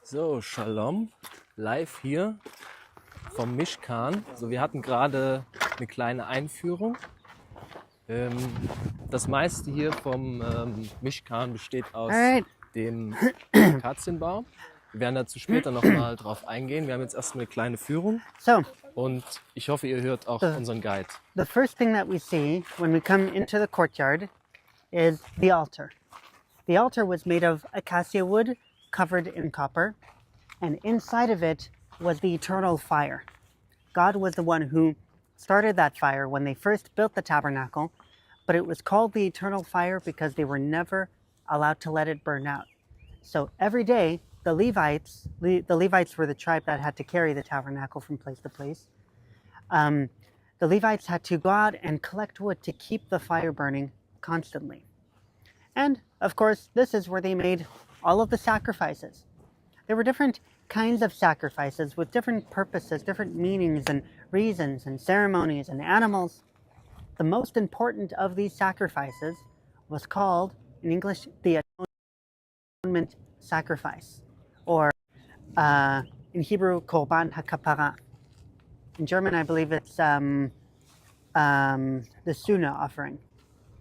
So, Shalom, live hier vom Mishkan. So, wir hatten gerade eine kleine Einführung. Das meiste hier vom Mishkan besteht aus dem Akazienbaum. Wir werden dazu später nochmal drauf eingehen. Wir haben jetzt erstmal eine kleine Führung. Und ich hoffe, ihr hört auch unseren Guide. The first thing that we see when we come into the courtyard is the altar. The altar was made of acacia wood covered in copper, and inside of it was the eternal fire. God was the one who started that fire when they first built the tabernacle, but it was called the eternal fire because they were never allowed to let it burn out. So every day, the Levites were the tribe that had to carry the tabernacle from place to place. The Levites had to go out and collect wood to keep the fire burning constantly. And of course, this is where they made all of the sacrifices. There were different kinds of sacrifices with different purposes, different meanings and reasons and ceremonies and animals. The most important of these sacrifices was called, in English, the atonement sacrifice, or in Hebrew, korban hakapara. In German, I believe it's the Sühne offering.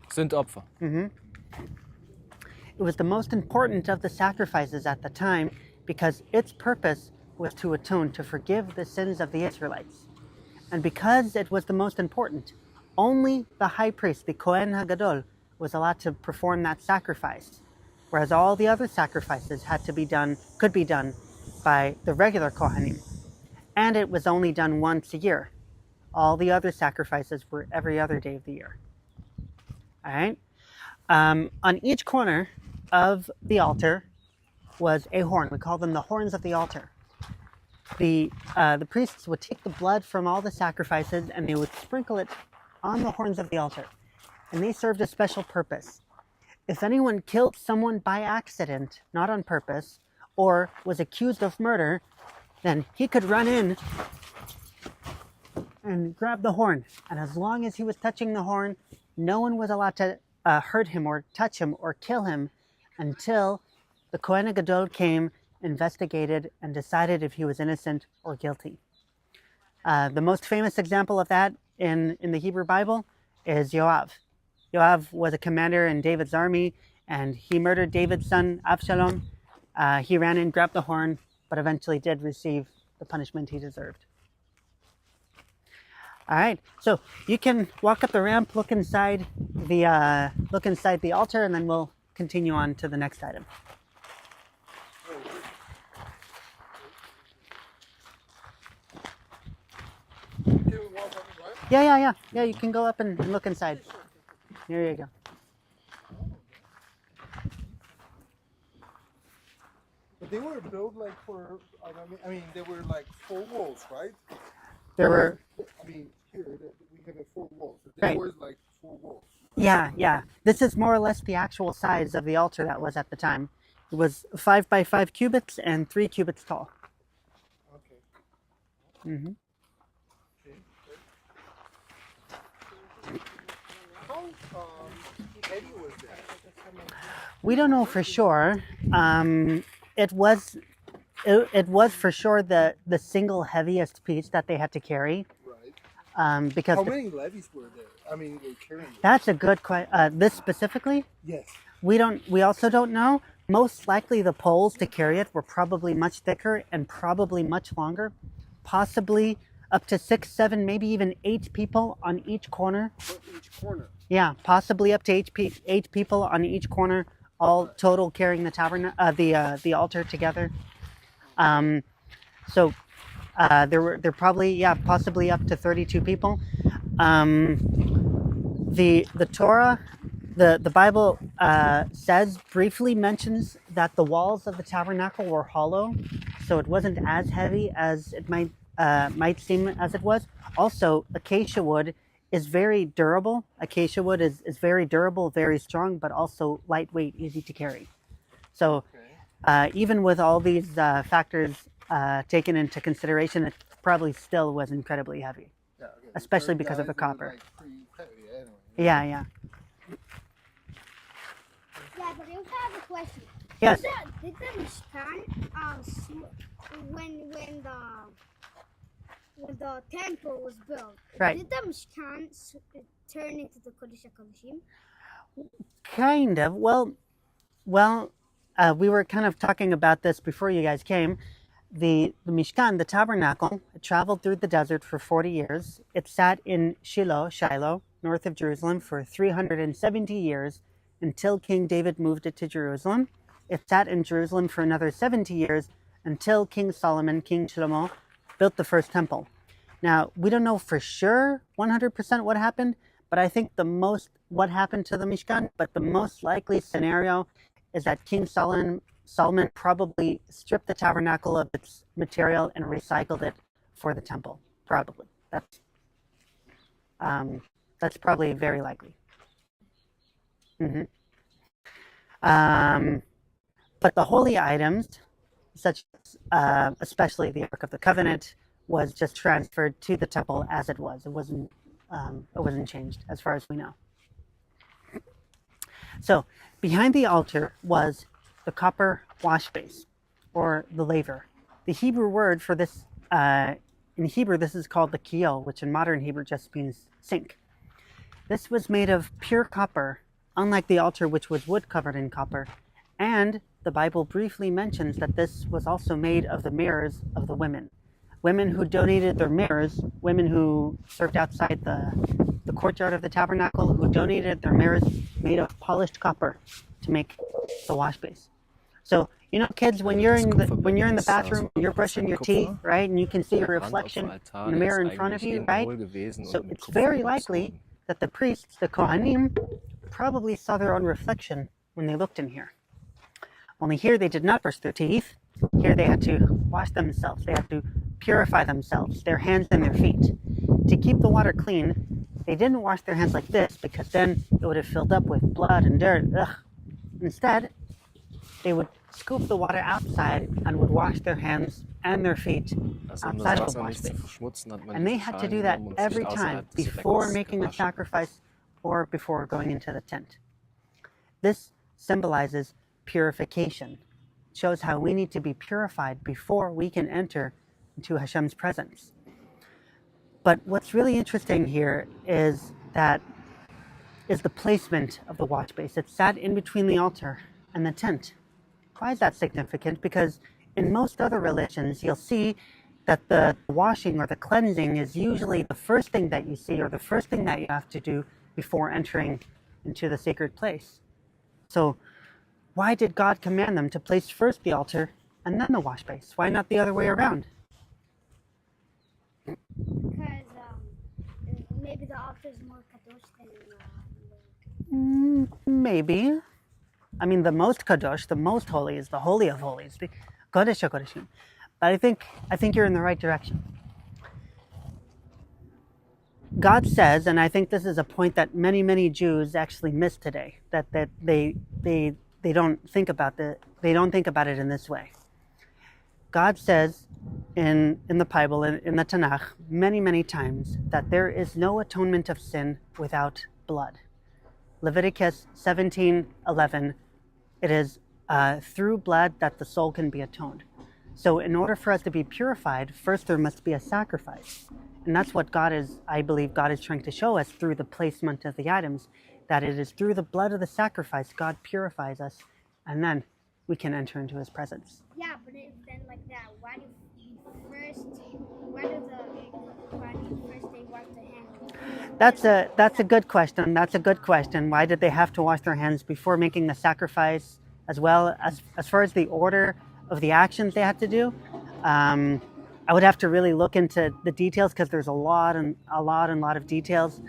Sündopfer. It was the most important of the sacrifices at the time because its purpose was to atone, to forgive the sins of the Israelites. And because it was the most important, only the high priest, the Kohen HaGadol, was allowed to perform that sacrifice, whereas all the other sacrifices could be done by the regular Kohanim. And it was only done once a year. All the other sacrifices were every other day of the year. All right? On each corner of the altar was a horn. We call them the horns of the altar. The priests would take the blood from all the sacrifices and they would sprinkle it on the horns of the altar. And they served a special purpose. If anyone killed someone by accident, not on purpose, or was accused of murder, then he could run in and grab the horn. And as long as he was touching the horn, no one was allowed to hurt him or touch him or kill him until the Kohen HaGadol came, investigated, and decided if he was innocent or guilty. The most famous example of that in the Hebrew Bible is Yoav. Yoav was a commander in David's army, and he murdered David's son, Absalom. He ran in, grabbed the horn, but eventually did receive the punishment he deserved. All right, so you can walk up the ramp, look inside the altar, and then we'll continue on to the next item. Yeah. You can go up and look inside. There you go. But they were built like for, I mean, they were like 4 walls, right? There were. I mean, here we have 4 walls. Right. There was like 4 walls. Yeah. This is more or less the actual size of the altar that was at the time. It was 5 by 5 cubits and 3 cubits tall. Okay. How heavy was that? We don't know for sure. It was for sure the single heaviest piece that they had to carry. Right. Because how many levies were there? I mean, were carrying it? That's a good question. This specifically? Yes. We also don't know. Most likely the poles to carry it were probably much thicker and probably much longer. Possibly up to 6, 7, maybe even 8 people on each corner. Each corner? Yeah, possibly up to 8 people on each corner, all total carrying the altar together. So there probably, possibly up to 32 people. The Torah, the Bible briefly mentions that the walls of the tabernacle were hollow, so it wasn't as heavy as it might seem as it was. Also, acacia wood is very durable. Acacia wood is very durable, very strong, but also lightweight, easy to carry. So even with all these factors taken into consideration, it probably still was incredibly heavy, especially because of the copper. Like pretty heavy anyway. Yeah. Yeah, but I also have a question. Yes. Did the Mishkan when the temple was built, Right. did the Mishkan turn into the Kodesh HaKodeshim? Kind of. Well, we were kind of talking about this before you guys came. The Mishkan, the tabernacle, it traveled through the desert for 40 years. It sat in Shiloh, north of Jerusalem, for 370 years until King David moved it to Jerusalem. It sat in Jerusalem for another 70 years until King Solomon, King Shlomo, built the first temple. Now, we don't know for sure 100% what happened, but I think what happened to the Mishkan, but the most likely scenario is that King Solomon probably stripped the tabernacle of its material and recycled it for the temple. Probably. That's probably very likely. But the holy items, such as especially the Ark of the Covenant, was just transferred to the temple as it was. It wasn't changed as far as we know. So behind the altar was the copper wash base, or the laver. The Hebrew word for this, in Hebrew, this is called the kiyol, which in modern Hebrew just means sink. This was made of pure copper, unlike the altar, which was wood covered in copper. And the Bible briefly mentions that this was also made of the mirrors of the women. Women who donated their mirrors, women who served outside the courtyard of the tabernacle, who donated their mirrors made of polished copper to make the wash base. So, you know, kids, when you're in the bathroom, you're brushing your teeth, right, and you can see your reflection in the mirror in front of you, right? So it's very likely that the priests, the Kohanim, probably saw their own reflection when they looked in here. Only here they did not brush their teeth. Here they had to wash themselves. They had to purify themselves, their hands and their feet. To keep the water clean, they didn't wash their hands like this, because then it would have filled up with blood and dirt. Ugh. Instead, they would scoop the water outside and would wash their hands and their feet outside of the wash base. And they had to do that every time before making a sacrifice or before going into the tent. This symbolizes purification. It shows how we need to be purified before we can enter into Hashem's presence. But what's really interesting here is the placement of the wash base. It sat in between the altar and the tent. Why is that significant? Because in most other religions, you'll see that the washing or the cleansing is usually the first thing that you see, or the first thing that you have to do before entering into the sacred place. So why did God command them to place first the altar and then the wash base? Why not the other way around? Because maybe the altar is more kadosh than Maybe. I mean, the most kadosh, the most holy, is the Holy of Holies, the Kodesh HaKodeshim. But I think you're in the right direction. God says, and I think this is a point that many Jews actually miss today, that they don't think about it in this way. God says in the Bible, in the Tanakh, many times, that there is no atonement of sin without blood. Leviticus 17:11, it is through blood that the soul can be atoned. So in order for us to be purified, first there must be a sacrifice. And that's what I believe God is trying to show us through the placement of the items, that it is through the blood of the sacrifice God purifies us, and then we can enter into His presence. Yeah, but if then like that, why do first they wash their hands? That's a good question. That's a good question. Why did they have to wash their hands before making the sacrifice, as well as far as the order of the actions they had to do? I would have to really look into the details, because there's a lot of details.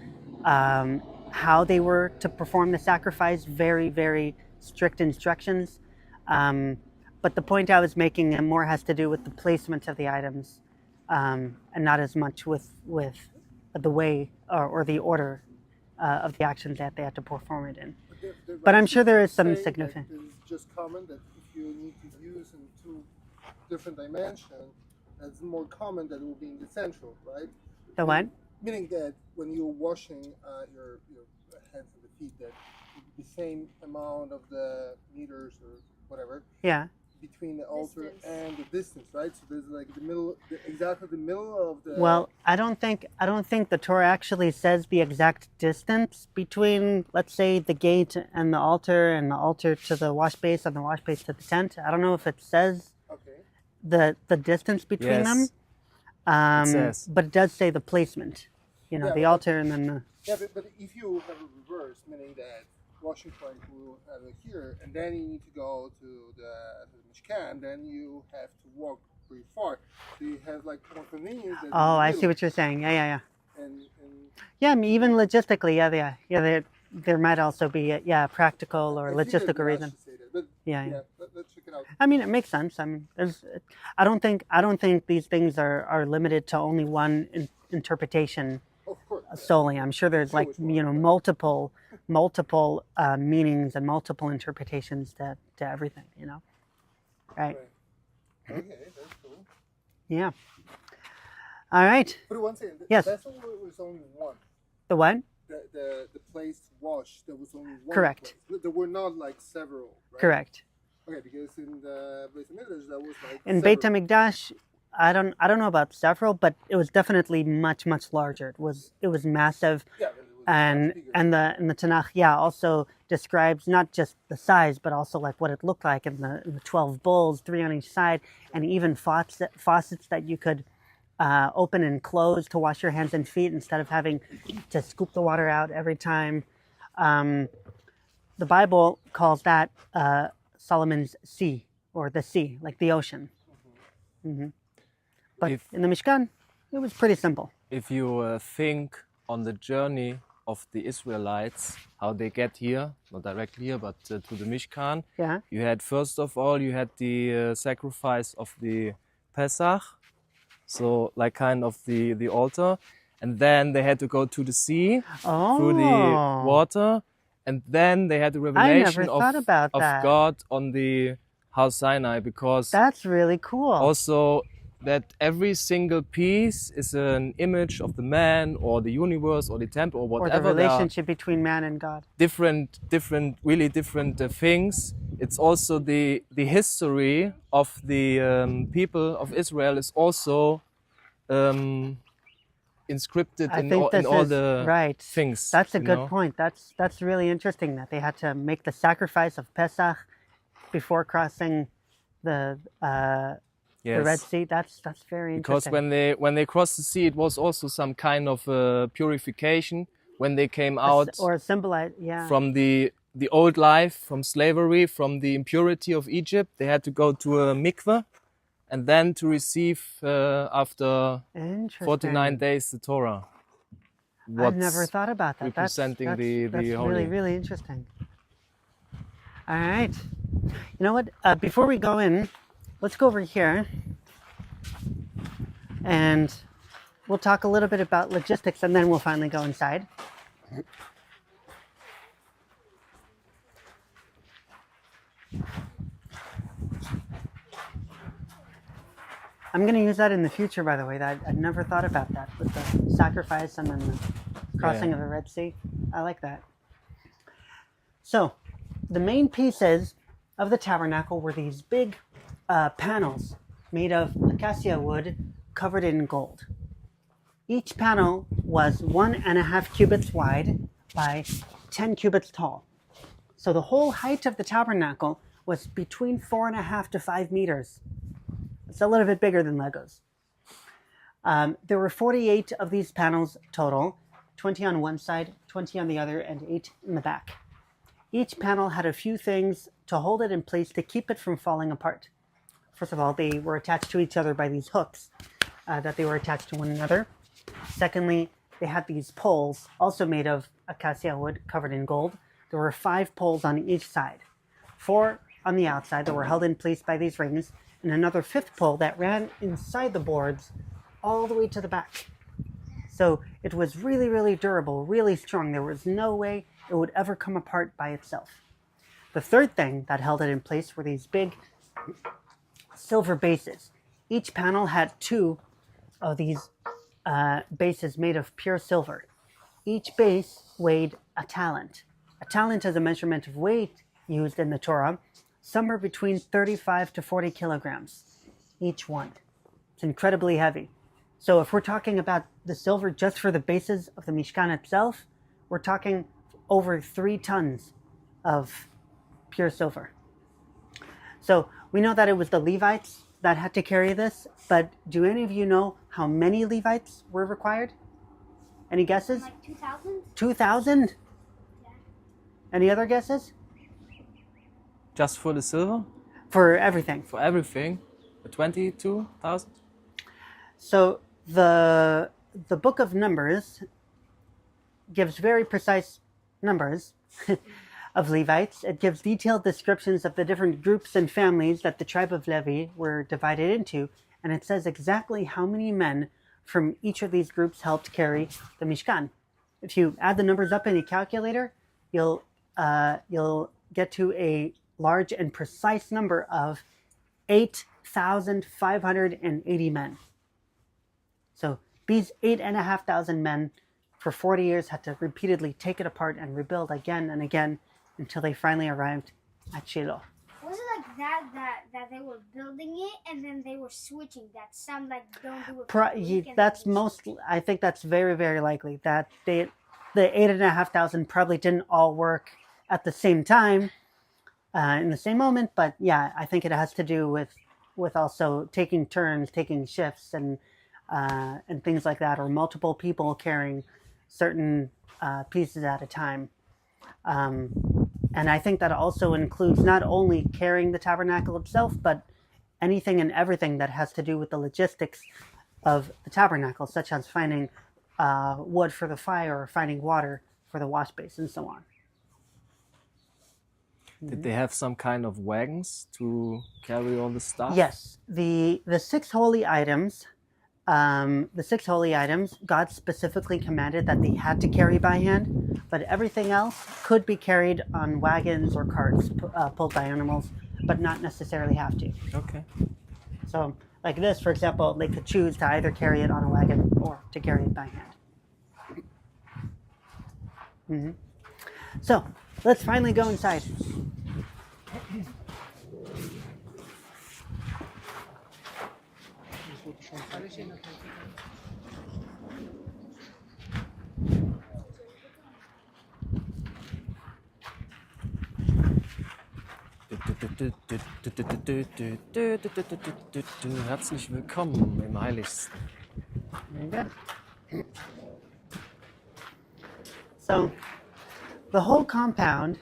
How they were to perform the sacrifice, very strict instructions. But the point I was making more has to do with the placement of the items, and not as much with the way or the order of the actions that they had to perform it in. But I'm sure there is some significance. It's just common that if you need to use in two different dimensions, that's more common that it will be in the central, right? The what? Meaning that when you're washing your hands and the feet, that the same amount of the meters or whatever. Yeah. between the altar and the distance, right? So there's like exactly the middle of the. Well, I don't think the Torah actually says the exact distance between, let's say, the gate and the altar to the wash base and the wash base to the tent. I don't know if it says the distance between them. It says. But it does say the placement. The altar and then the. Yeah, but if you have a reverse, meaning that washing point will have it here, and then you need to go to the Mishkan, then you have to walk pretty far. So you have like more convenience. Oh, I see what you're saying. Yeah. And yeah, I mean, even logistically, yeah. There might also be practical or logistical reason. But yeah. Let's check it out. I mean, it makes sense. I mean, I don't think these things are limited to only one interpretation. Of course. Solely. I'm sure there's multiple meanings and multiple interpretations to everything. Right. Okay, that's cool. Yeah. All right. But one second. Yes. The vessel was only one. The what? The place to wash, there was only one. Correct. Place. There were not like several, right? Correct. Okay, because in the Beit HaMikdash there was like in Beit HaMikdash, I don't know about several, but it was definitely much larger. It was massive. Yeah, but it was and the Tanakh also describes not just the size, but also like what it looked like in the 12 bowls, 3 on each side, and even faucets that you could open and close to wash your hands and feet instead of having to scoop the water out every time. The Bible calls that Solomon's sea, or the sea, like the ocean. Mm-hmm. But in the Mishkan, it was pretty simple. If you think on the journey of the Israelites, how they get here, not directly here, but to the Mishkan, you had, first of all, the sacrifice of the Pesach, so like kind of the altar, and then they had to go to the sea through the water, and then they had the revelation of God on the House Sinai, because that's really cool. Also, that every single piece is an image of the man or the universe or the temple or whatever. Or the relationship between man and God. Really different things. It's also the history of the people of Israel is also inscripted in all the things. That's a good point. That's really interesting that they had to make the sacrifice of Pesach before crossing the Red Sea. That's very interesting. Because when they crossed the sea, it was also some kind of purification when they came out or symbolize from the old life, from slavery, from the impurity of Egypt. They had to go to a mikveh and then to receive after 49 days the Torah. I've never thought about that. Representing that's the holy. Really interesting. All right. You know what? Before we go in, let's go over here and we'll talk a little bit about logistics, and then we'll finally go inside. I'm going to use that in the future, by the way. I never thought about that with the sacrifice and then the crossing of the Red Sea. I like that. So, the main pieces of the tabernacle were these big panels made of acacia wood covered in gold. Each panel was 1.5 cubits wide by 10 cubits tall. So the whole height of the tabernacle was between 4.5 to 5 meters. It's a little bit bigger than Legos. There were 48 of these panels total, 20 on one side, 20 on the other, and 8 in the back. Each panel had a few things to hold it in place to keep it from falling apart. First of all, they were attached to each other by these hooks that they were attached to one another. Secondly, they had these poles, also made of acacia wood covered in gold. There were 5 poles on each side. 4 on the outside that were held in place by these rings, and another 5th pole that ran inside the boards all the way to the back. So it was really, really durable, really strong. There was no way it would ever come apart by itself. The third thing that held it in place were these big silver bases. Each panel had 2 of these bases made of pure silver. Each base weighed a talent. A talent is a measurement of weight used in the Torah. somewhere between 35 to 40 kilograms, each one. It's incredibly heavy. So if we're talking about the silver just for the bases of the Mishkan itself, we're talking over 3 tons of pure silver. So we know that it was the Levites that had to carry this, but do any of you know how many Levites were required? Any guesses? Like 2,000? 2,000? Yeah. Any other guesses? Just for the silver? For everything. For everything? 22,000? So the book of Numbers gives very precise numbers of Levites. It gives detailed descriptions of the different groups and families that the tribe of Levi were divided into, and it says exactly how many men from each of these groups helped carry the Mishkan. If you add the numbers up in a calculator, you'll get to a large and precise number of 8,580 men. So these 8,500 men for 40 years had to repeatedly take it apart and rebuild again and again until they finally arrived at Shiloh. Was it like that they were building it and then they were switching? That some like don't do it. I think that's very, very likely that the 8,500 probably didn't all work at the same time in the same moment. But yeah, I think it has to do with also taking turns, taking shifts, and things like that, or multiple people carrying certain pieces at a time. And I think that also includes not only carrying the tabernacle itself, but anything and everything that has to do with the logistics of the tabernacle, such as finding wood for the fire, or finding water for the wash base, and so on. Did they have some kind of wagons to carry all the stuff? Yes, the 6 holy items. The 6 holy items, God specifically commanded that they had to carry by hand, but everything else could be carried on wagons or carts pulled by animals, but not necessarily have to. Okay. So, like this, for example, they could choose to either carry it on a wagon or to carry it by hand. So, let's finally go inside. Herzlich willkommen im Heiligsten. Very good. So, the whole compound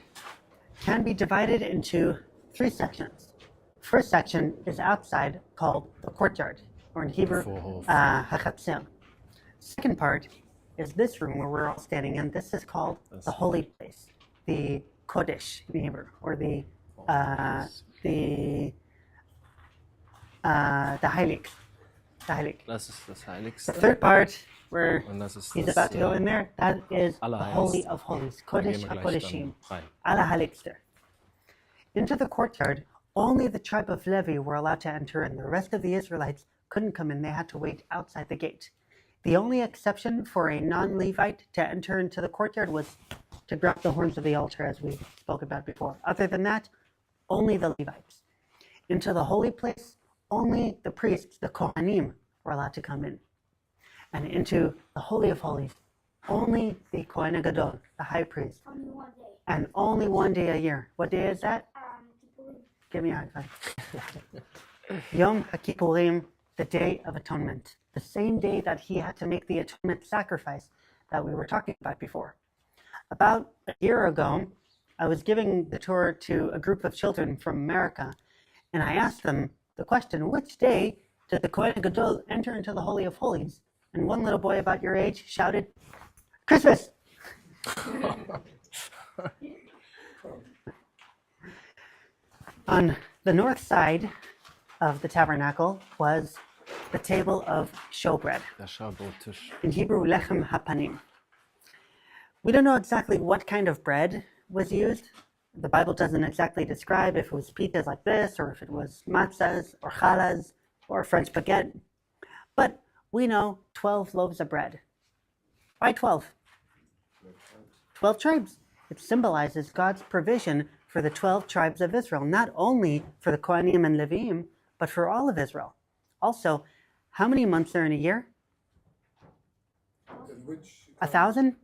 can be divided into 3 sections. First section is outside, called the courtyard, or in Hebrew, Hachatzel. Second part is this room where we're all standing in. This is called the holy place, the Kodesh in Hebrew, or the Heilig. The Heilig. Das ist das Heiligste. The third part, where Und das ist he's das, about to go in there, that is the Holy Allerheiligste. of Holies, Da Kodesh gehen wir gleich HaKodeshim, dann rein. Allerheiligste. Into the courtyard, only the tribe of Levi were allowed to enter, and the rest of the Israelites couldn't come in. They had to wait outside the gate. The only exception for a non-Levite to enter into the courtyard was to drop the horns of the altar, as we spoke about before. Other than that, only the Levites. Into the holy place, only the priests, the Kohanim, were allowed to come in. And into the Holy of Holies, only the Kohen Gadol, the high priest. Only one day. And only one day a year. What day is that? Kippurim. Give me a high five. Yom HaKippurim, the Day of Atonement. The same day that he had to make the atonement sacrifice that we were talking about before. About a year ago, I was giving the tour to a group of children from America, and I asked them the question, which day did the Kohen Gadol enter into the Holy of Holies? And one little boy about your age shouted, Christmas! On the north side of the tabernacle was the table of showbread. Der Schabbrottisch. In Hebrew, lechem hapanim. We don't know exactly what kind of bread was used. The Bible doesn't exactly describe if it was pitas like this, or if it was matzahs, or challas, or French baguette. But we know 12 loaves of bread. Why 12? 12 tribes. It symbolizes God's provision for for the 12 tribes of Israel, not only for the Kohanim and Leviim, but for all of Israel. Also, how many months are in a year? 1,000?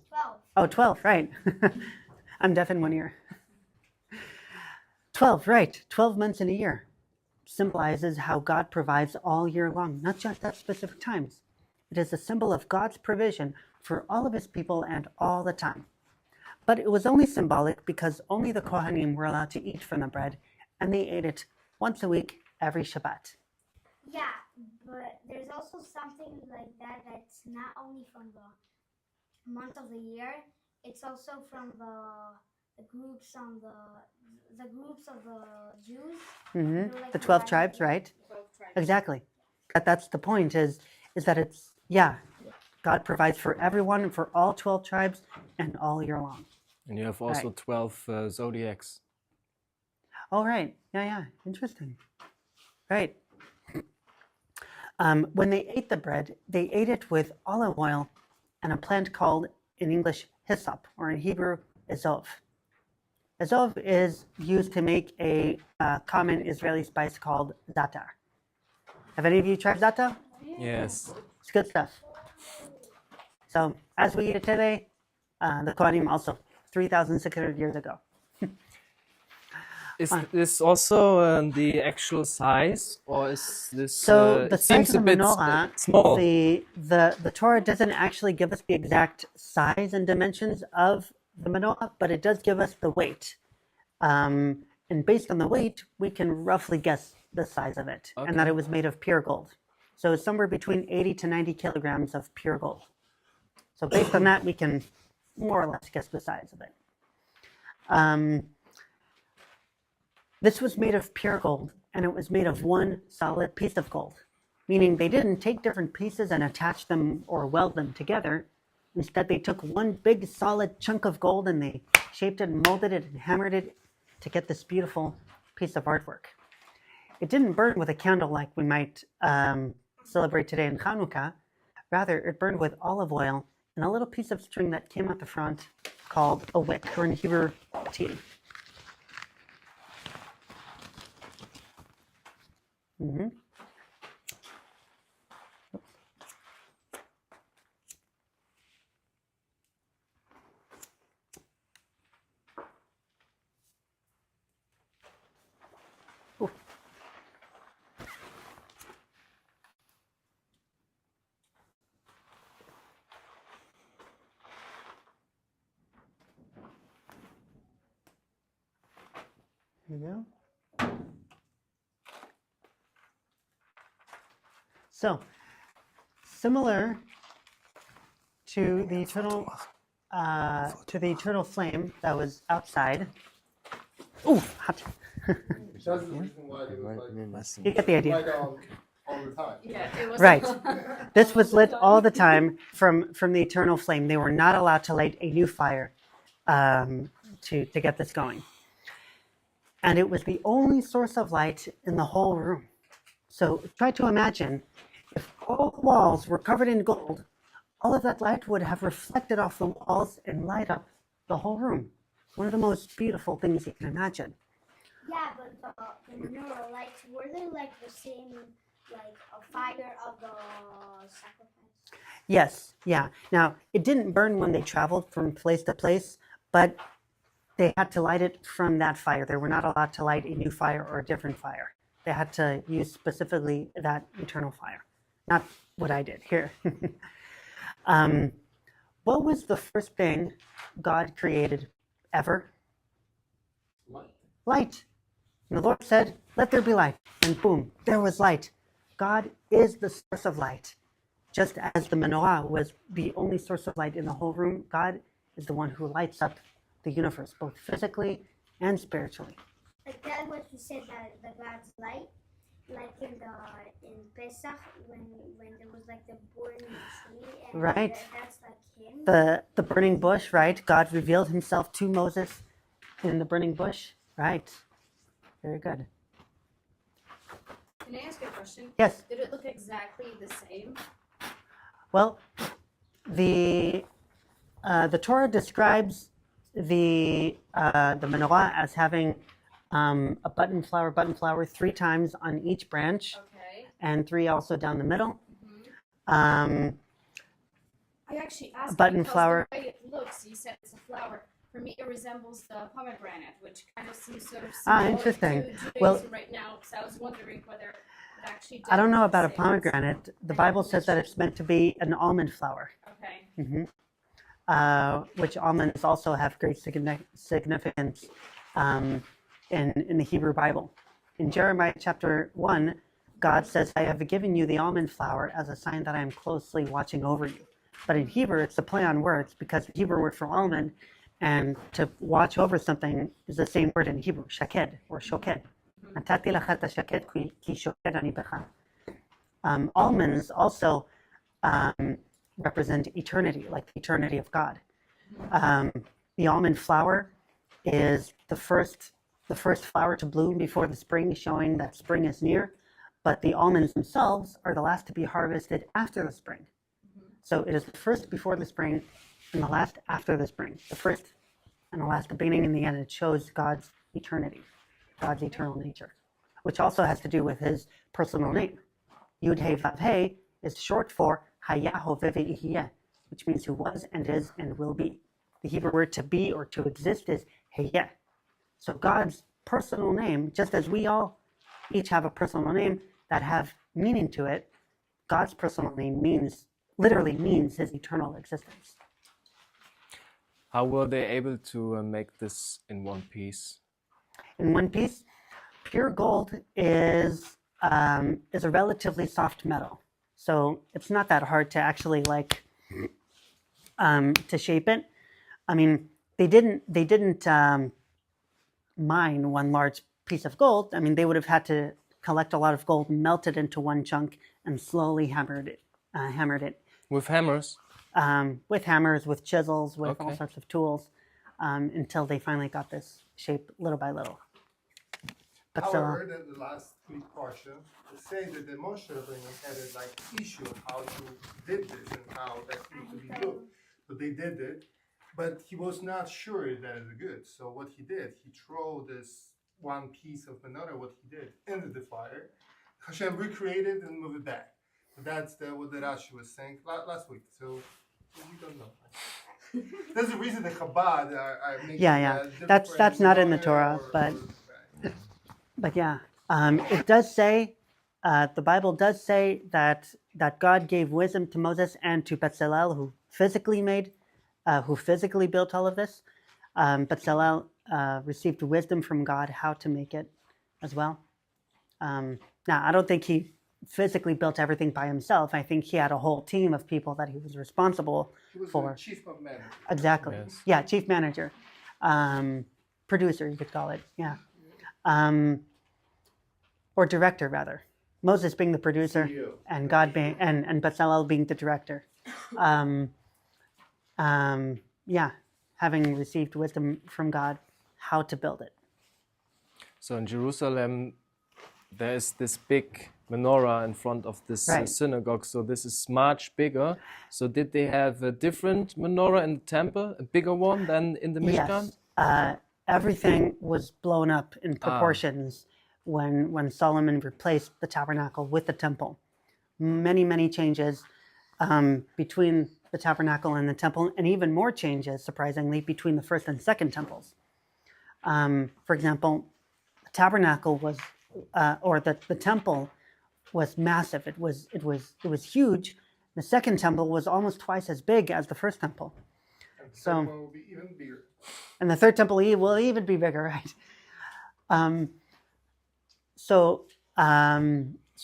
12. Oh, 12, right. I'm deaf in one ear. 12, right. 12 months in a year symbolizes how God provides all year long, not just at specific times. It is a symbol of God's provision for all of his people and all the time. But it was only symbolic because only the Kohanim were allowed to eat from the bread, and they ate it once a week, every Shabbat. Yeah, but there's also something like that that's not only from the month of the year, it's also from the groups on the groups of the Jews. Mm-hmm. Like The 12 tribes, right? 12 tribes. Exactly. That's the point, is that it's, God provides for everyone and for all 12 tribes and all year long. And you have also 12 zodiacs. Oh, right. Yeah. Interesting. Right. When they ate the bread, they ate it with olive oil and a plant called, in English, hyssop, or in Hebrew, ezov. Ezov is used to make a common Israeli spice called za'atar. Have any of you tried za'atar? Yes. It's good stuff. So, as we eat it today, the Kohanim also, 3,600 years ago. Is this also the actual size, or is this? So the it size seems of a the bit menorah, small. the Torah doesn't actually give us the exact size and dimensions of the menorah, but it does give us the weight. And based on the weight, we can roughly guess the size of it, and that it was made of pure gold. So it's somewhere between 80 to 90 kilograms of pure gold. So based on that, we can more or less guess the size of it. This was made of pure gold, and it was made of one solid piece of gold, meaning they didn't take different pieces and attach them or weld them together. Instead, they took one big solid chunk of gold and they shaped it and molded it and hammered it to get this beautiful piece of artwork. It didn't burn with a candle like we might celebrate today in Hanukkah. Rather, it burned with olive oil and a little piece of string that came out the front called a wick, or in Hebrew, til. Mm-hmm. Ooh. Here we go. So, similar to the eternal flame that was outside. Ooh, hot. That's the reason why it was You get the idea. like all the time. Yeah, it was Right. This was lit all the time from the eternal flame. They were not allowed to light a new fire to get this going. And it was the only source of light in the whole room. So try to imagine if all the walls were covered in gold, all of that light would have reflected off the walls and light up the whole room. One of the most beautiful things you can imagine. Yeah, but the menorah lights, were they like the same, like a fire of the sacrifice? Yes, yeah. Now, it didn't burn when they traveled from place to place, but they had to light it from that fire. They were not allowed to light a new fire or a different fire. They had to use specifically that eternal fire. Not what I did here. What was the first thing God created ever? Light. And the Lord said, "Let there be light." And boom, there was light. God is the source of light. Just as the menorah was the only source of light in the whole room, God is the one who lights up the universe, both physically and spiritually. Like that, what you said, that the God's light, like in Pesach when there was like the burning tree, and Right. That's like him. The burning bush, right? God revealed himself to Moses in the burning bush, right? Very good. Can I ask a question? Yes. Did it look exactly the same? Well, the Torah describes the menorah as having a button flower 3 times on each branch, Okay. and 3 also down the middle. I actually asked Button because flower. the way it looks, you said it's a flower. For me, it resembles the pomegranate, which kind of seems sort of Interesting. to Judaism Well, right now. So I was wondering whether it actually did I don't know the about a same. pomegranate. The Bible says that it's meant to be an almond flower, Okay. which almonds also have great significance in the Hebrew Bible. In Jeremiah chapter 1, God says, I have given you the almond flower as a sign that I am closely watching over you. But in Hebrew, it's a play on words because the Hebrew word for almond and to watch over something is the same word in Hebrew, shaked or shoked. Almonds also represent eternity, like the eternity of God. The almond flower is the first flower to bloom before the spring, showing that spring is near. But the almonds themselves are the last to be harvested after the spring. So it is the first before the spring and the last after the spring. The first and the last, the beginning and the end. It shows God's eternity, God's eternal nature, which also has to do with his personal name. Yud He Vav He is short for Haya Hoveh Ve'ihiyeh, which means who was and is and will be. The Hebrew word to be or to exist is Heyeh. So God's personal name, just as we all each have a personal name that have meaning to it, God's personal name literally means his eternal existence. How were they able to make this in one piece? In one piece, pure gold is a relatively soft metal, so it's not that hard to actually to shape it. I mean, they didn't mine one large piece of gold. I mean, they would have had to collect a lot of gold, melt it into one chunk, and slowly hammered it. With hammers? With hammers, with chisels, with all sorts of tools, until they finally got this shape little by little. But however, the last week portion says that the Moshe Rabbeinu had a issue of how to did this and how that needs to be good. So they did it, but he was not sure that it's good. So what he did, he threw this one piece of menorah, what he did, into the fire. Hashem recreated and moved it back. So that's what the Rashi was saying last week. So we don't know. That's the reason the Chabad are making that's not in the Torah, but yeah, it does say, the Bible does say that God gave wisdom to Moses and to Bezalel, who physically built all of this. Bezalel received wisdom from God how to make it as well. Now, I don't think he physically built everything by himself. I think he had a whole team of people that he was responsible for. The chief of manager. Exactly. Yes. Yeah, chief manager, producer, you could call it. Yeah, or director rather. Moses being the producer, CEO. and God being and Bezalel being the director. Having received wisdom from God how to build it. So in Jerusalem, there is this big menorah in front of this synagogue. So this is much bigger. So did they have a different menorah in the temple, a bigger one than in the Mishkan? Yes. Everything was blown up in proportions when Solomon replaced the tabernacle with the temple. Many changes between the tabernacle and the temple, and even more changes, surprisingly, between the first and second temples. For example, the tabernacle was, the temple was massive. It was huge. The second temple was almost twice as big as the first temple. And the third one will be even bigger. And the third temple will even be bigger, right? So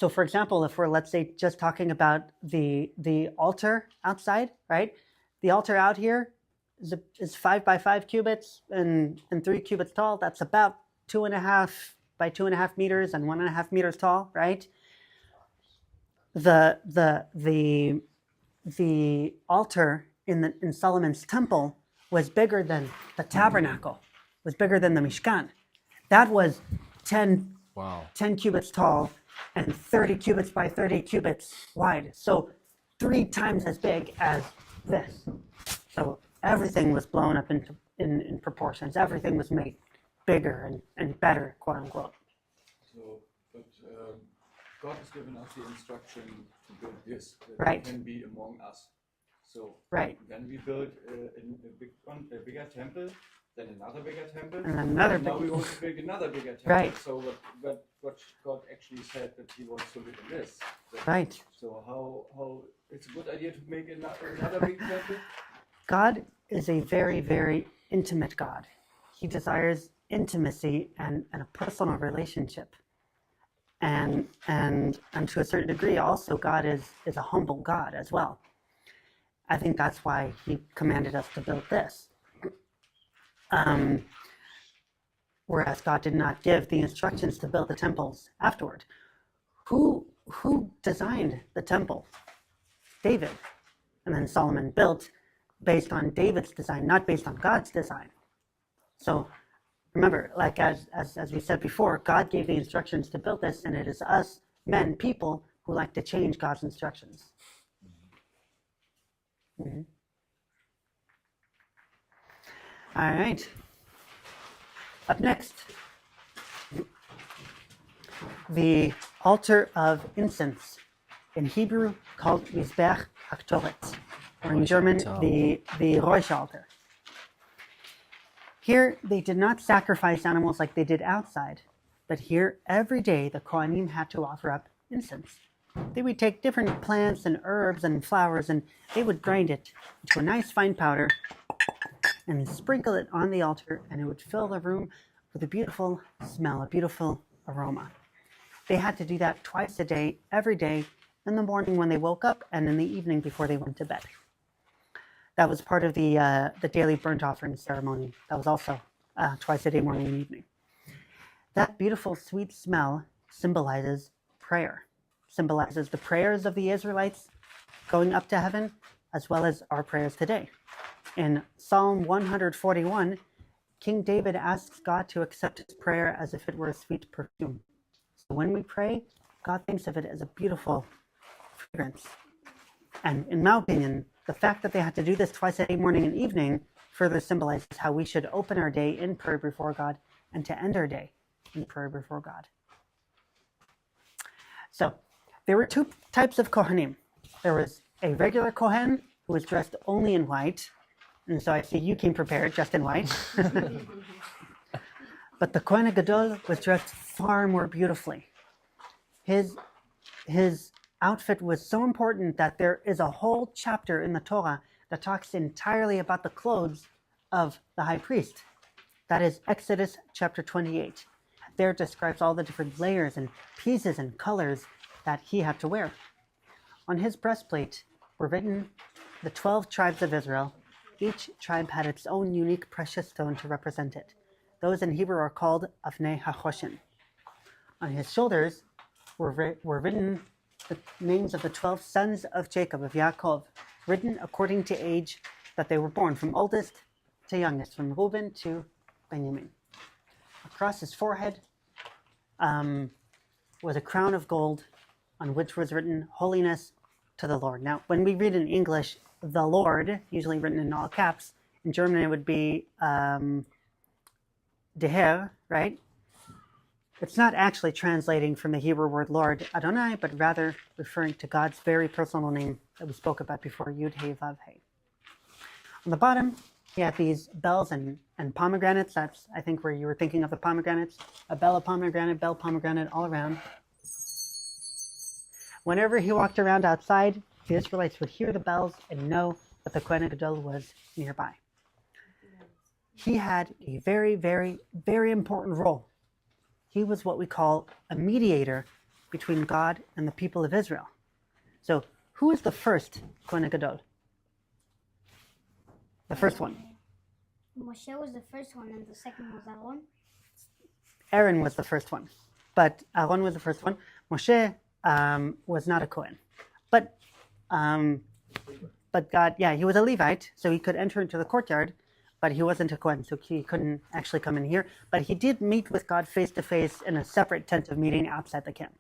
for example, if we're, let's say, just talking about the altar outside, right? The altar out here is 5 by 5 cubits and 3 cubits tall. That's about 2.5 by 2.5 meters and 1.5 meters tall, right? The altar in Solomon's temple was bigger than the tabernacle, was bigger than the Mishkan. That was 10 cubits tall and 30 cubits by 30 cubits wide. So 3 times as big as this. So everything was blown up in proportions. Everything was made bigger and better, quote unquote. So, but God has given us the instruction to build this, that Right. it can be among us. So Right. then we build a bigger temple, then another bigger temple, And another now we big, want to build another bigger temple. Right. So what God actually said that He wants to live in this. right. So how it's a good idea to make another big temple. God is a very, very intimate God. He desires intimacy and a personal relationship. And to a certain degree, also, God is a humble God as well. I think that's why He commanded us to build this. Whereas God did not give the instructions to build the temples afterward. Who designed the temple? David. And then Solomon built based on David's design, not based on God's design. So remember, like as we said before, God gave the instructions to build this, and it is us, men, people, who like to change God's instructions. Mm-hmm. All right. Up next, the altar of incense, in Hebrew called Mizbech HaKtoret, or in German, the Räucher altar. Here, they did not sacrifice animals like they did outside, but here, every day, the Kohanim had to offer up incense. They would take different plants and herbs and flowers, and they would grind it into a nice fine powder and sprinkle it on the altar, and it would fill the room with a beautiful smell, a beautiful aroma. They had to do that twice a day, every day, in the morning when they woke up, and in the evening before they went to bed. That was part of the daily burnt offering ceremony. That was also twice a day, morning and evening. That beautiful, sweet smell symbolizes prayer, symbolizes the prayers of the Israelites going up to heaven, as well as our prayers today. In Psalm 141, King David asks God to accept his prayer as if it were a sweet perfume. So when we pray, God thinks of it as a beautiful fragrance. And in my opinion, the fact that they had to do this twice a day, morning and evening, further symbolizes how we should open our day in prayer before God and to end our day in prayer before God. So there were two types of Kohanim. There was a regular Kohen who was dressed only in white. And so I see you came prepared, just in white. But the Kohen Gadol was dressed far more beautifully. His outfit was so important that there is a whole chapter in the Torah that talks entirely about the clothes of the high priest. That is Exodus chapter 28. There it describes all the different layers and pieces and colors that he had to wear. On his breastplate were written the 12 tribes of Israel. Each tribe had its own unique precious stone to represent it. Those in Hebrew are called Avnei HaChoshen. On his shoulders were written the names of the 12 sons of Jacob, of Yaakov, written according to age that they were born, from oldest to youngest, from Reuben to Benjamin. Across his forehead was a crown of gold on which was written holiness to the Lord. Now, when we read in English, the Lord, usually written in all caps, in German it would be der Herr, right? It's not actually translating from the Hebrew word Lord, Adonai, but rather referring to God's very personal name that we spoke about before, Yud He Vav He. On the bottom, you have these bells and pomegranates. That's, I think, where you were thinking of the pomegranates. A bell of pomegranate, bell pomegranate all around. Whenever he walked around outside, the Israelites would hear the bells and know that the Kohen Gadol was nearby. He had a very, very, very important role. He was what we call a mediator between God and the people of Israel. So, who is the first Kohen Gadol? The first one. Moshe was the first one, and the second was Aaron. Aaron was the first one, but Aaron was the first one. Moshe was not a Kohen, but God, he was a Levite, so he could enter into the courtyard, but he wasn't a Kohen, so he couldn't actually come in here. But he did meet with God face to face in a separate tent of meeting outside the camp,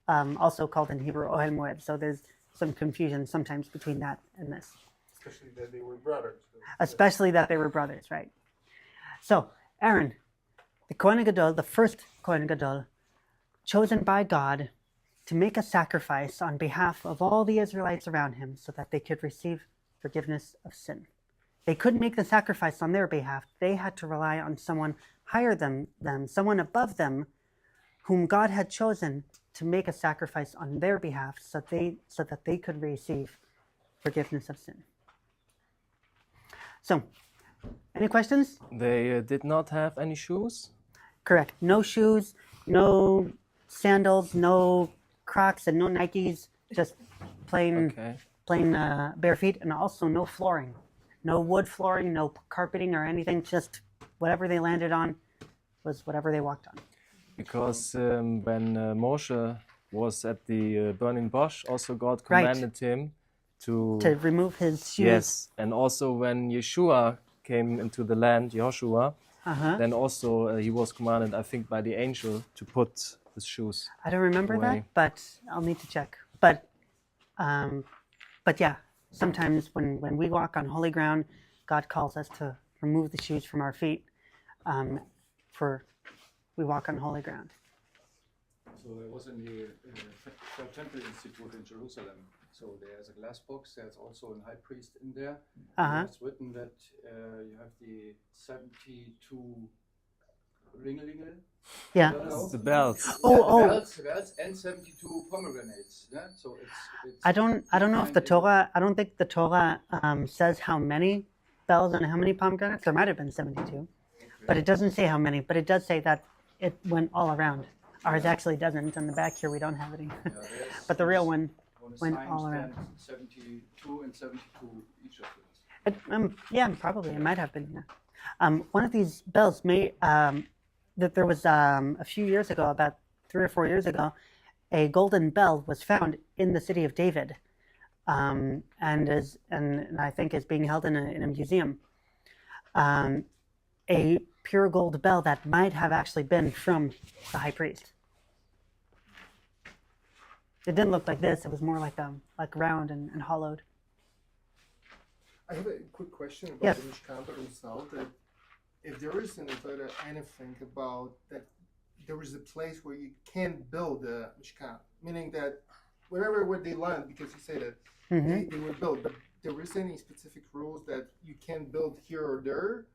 also called in Hebrew Ohel Moed. So there's some confusion sometimes between that and this. especially that they were brothers. Especially that they were brothers, right? So Aaron, the Kohen Gadol, the first Kohen Gadol, chosen by God to make a sacrifice on behalf of all the Israelites around him so that they could receive forgiveness of sin. They couldn't make the sacrifice on their behalf. They had to rely on someone higher than them, someone above them, whom God had chosen to make a sacrifice on their behalf so that they could receive forgiveness of sin. So, any questions? They did not have any shoes? Correct. No shoes, no sandals, no Crocs, and no Nikes. Just plain bare feet, and also no flooring. No wood flooring, no carpeting or anything. Just whatever they landed on was whatever they walked on. Because when Moshe was at the burning bush, also God commanded him to remove his shoes. Yes, and also when Yeshua came into the land, Joshua, then also he was commanded, I think, by the angel to put his shoes. I don't remember away. that, but I'll need to check. But yeah, sometimes when we walk on holy ground, God calls us to remove the shoes from our feet. For we walk on holy ground. So there was in the Temple Institute in Jerusalem. So there's a glass box. There's also a high priest in there. It's written that you have the 72 ringelingel. Yeah. The bells. Bells and 72 pomegranates. Yeah. So it's I don't know if the Torah. I don't think the Torah says how many bells and how many pomegranates. There might have been 72, but it doesn't say how many. But it does say that it went all around. Ours actually doesn't. On the back here, we don't have any. But the real one went all around. 72 and 72 each of them. Yeah, probably. It might have been. Yeah. One of these bells may. That there was a few years ago, about 3 or 4 years ago, a golden bell was found in the city of David, and I think is being held in a museum. A pure gold bell that might have actually been from the high priest. It didn't look like this. It was more like round and hollowed. I have a quick question about the Mishkan itself. That if there is anything about that, there is a place where you can't build a Mishkan, meaning that where they land, because you say that they were built, but there is any specific rules that you can't build here or there,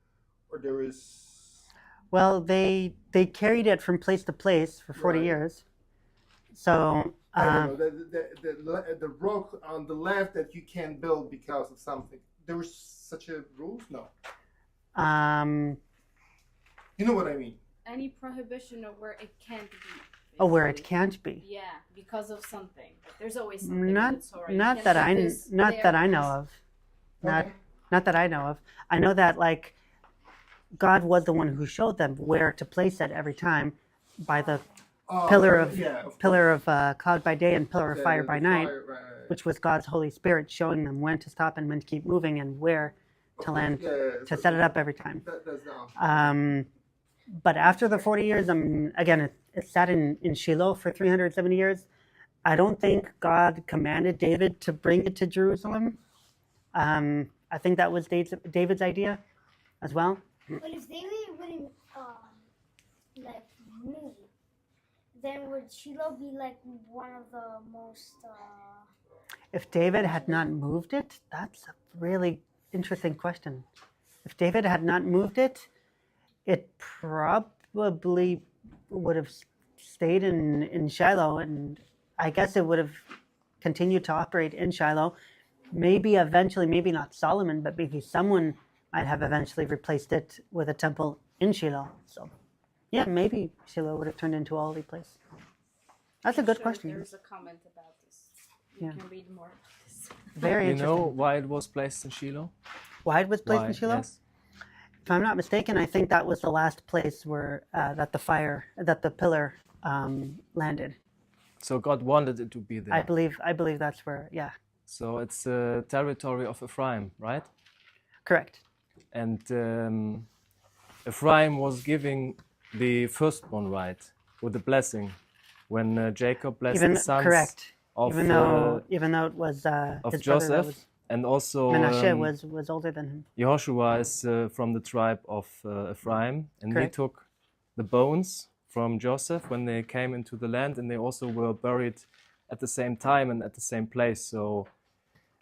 or there is. Well, they carried it from place to place for 40 years. So I don't know, the rock on the left that you can't build because of something. There was such a rules? No. You know what I mean? Any prohibition of where it can't be. Oh, where it can't be. Yeah, because of something. There's always something. Not that I know of. Not that I know of. I know that God was the one who showed them where to place it every time, by the pillar of cloud by day and pillar of fire by night, which was God's Holy Spirit showing them when to stop and when to keep moving and where to land to set it up every time. But after the 40 years, again, it sat in Shiloh for 370 years. I don't think God commanded David to bring it to Jerusalem. I think that was David's idea as well. But if David wouldn't move, then would Shiloh be one of the most? If David had not moved it, that's a really interesting question. If David had not moved it, it probably would have stayed in Shiloh, and I guess it would have continued to operate in Shiloh. Maybe eventually, maybe not Solomon, but maybe someone might have eventually replaced it with a temple in Shiloh. So, yeah, maybe Shiloh would have turned into a holy place. That's a good question. There's a comment about this. You can read more about this. Very interesting. You know why it was placed in Shiloh? Why it was placed in Shiloh? Yes. If I'm not mistaken, I think that was the last place where that the pillar landed. So God wanted it to be there. I believe that's where. Yeah. So it's the territory of Ephraim, right? Correct. And Ephraim was giving the firstborn right with the blessing when Jacob blessed the sons correct. of even though it was of his Joseph. brother that was, And also Menashe was older than him. Yehoshua is from the tribe of Ephraim, and Correct. they took the bones from Joseph when they came into the land, and they also were buried at the same time and at the same place. So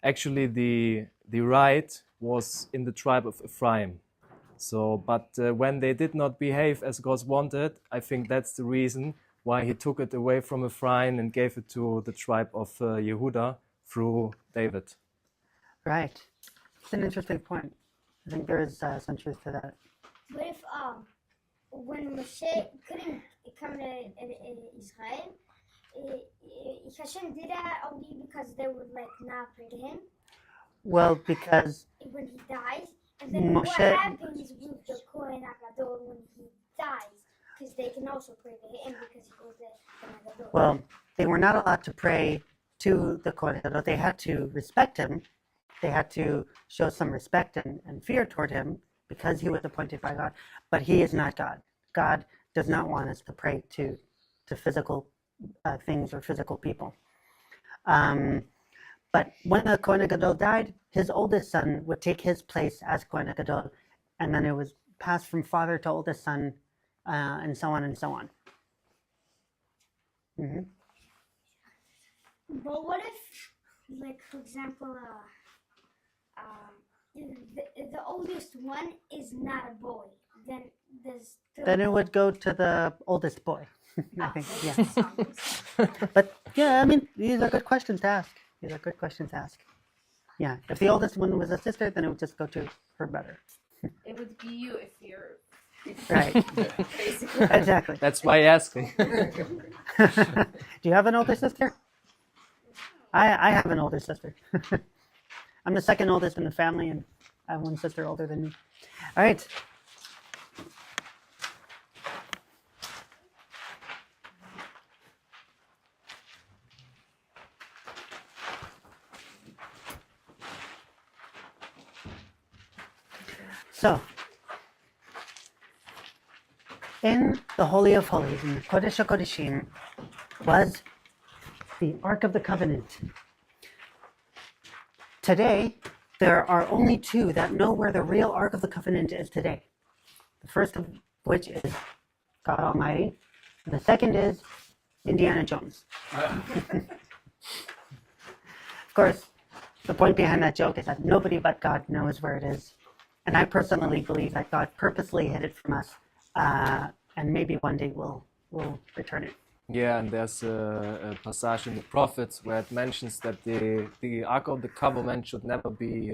actually the right was in the tribe of Ephraim. So, but when they did not behave as God wanted, I think that's the reason why he took it away from Ephraim and gave it to the tribe of Yehuda through David. Right. It's an interesting point. I think there is some truth to that. But if when Moshe couldn't come to Israel, Hashem did that only because they would like not pray to him Well, because when he dies. And then what Moshe- happens with the Kohen HaGadol when he dies? Because they can also pray to him because he goes to Kohen HaGadol. well, they were not allowed to pray to the Kohen Gadol. They had to respect him. They had to show some respect and fear toward him because he was appointed by God. But he is not God. God does not want us to pray to physical things or physical people. But when the Kohen Gadol died, his oldest son would take his place as Kohen Gadol, and then it was passed from father to oldest son, and so on and so on. Mm-hmm. But what if, like, for example, the oldest one is not a boy? Then there's still Then it would go to the oldest boy. I think, yeah. But yeah, I mean, these are good questions to ask. Yeah, if the oldest one was a sister, then it would just go to her brother. It would be you if you're Right. basically. Exactly. That's why asking. Do you have an older sister? I have an older sister. I'm the second oldest in the family, and I have one sister older than me. All right. So, in the Holy of Holies, in the Kodesh HaKodeshim, was the Ark of the Covenant. Today, there are only two that know where the real Ark of the Covenant is today. The first of which is God Almighty, and the second is Indiana Jones. Of course, the point behind that joke is that nobody but God knows where it is. And I personally believe that God purposely hid it from us, and maybe one day we'll return it. Yeah, and there's a passage in the prophets where it mentions that the Ark of the Covenant should never be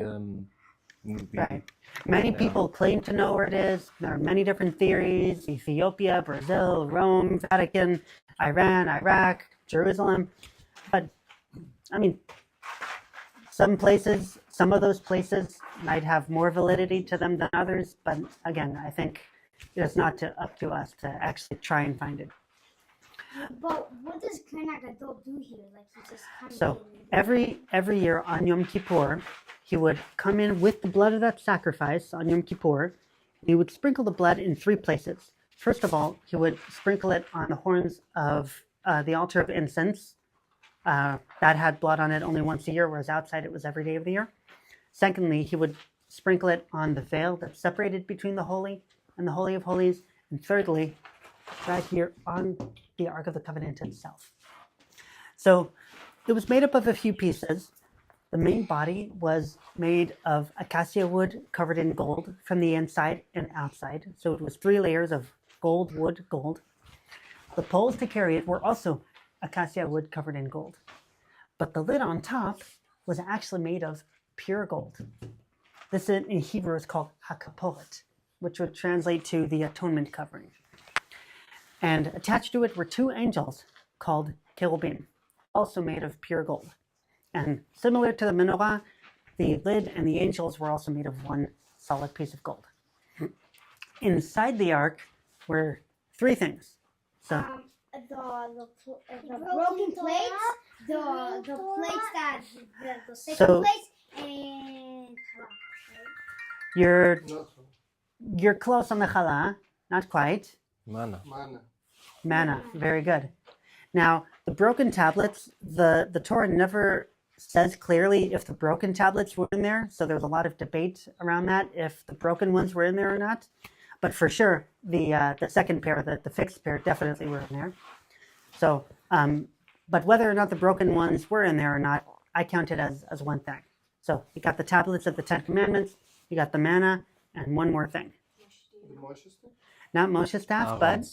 Right. Many people claim to know where it is. There are many different theories: Ethiopia, Brazil, Rome, Vatican, Iran, Iraq, Jerusalem. But I mean, some of those places might have more validity to them than others. But again, I think it's not up to us to actually try and find it. But what does Kohen HaGadol do here? Like, he just comes So in. every year on Yom Kippur, he would come in with the blood of that sacrifice on Yom Kippur. He would sprinkle the blood in three places. First of all, he would sprinkle it on the horns of the altar of incense. That had blood on it only once a year, whereas outside it was every day of the year. Secondly, he would sprinkle it on the veil that separated between the Holy and the Holy of Holies. And thirdly, right here on the Ark of the Covenant itself. So it was made up of a few pieces. The main body was made of acacia wood covered in gold from the inside and outside. So it was 3 layers of gold, wood, gold. The poles to carry it were also acacia wood covered in gold. But the lid on top was actually made of pure gold. This in Hebrew is called hakaporet, which would translate to the atonement covering. And attached to it were 2 angels called cherubim, also made of pure gold. And similar to the menorah, the lid and the angels were also made of one solid piece of gold. Inside the ark were 3 things. So The broken plates, the plates that the sacred So- plates, and you're close on the challah, not quite. Manna. Manna, very good. Now, the broken tablets, the Torah never says clearly if the broken tablets were in there. So there's a lot of debate around that, if the broken ones were in there or not. But for sure, the second pair, the fixed pair, definitely were in there. So, but whether or not the broken ones were in there or not, I count it as one thing. So you got the tablets of the Ten Commandments, you got the manna, and one more thing. Not Moshe's staff, but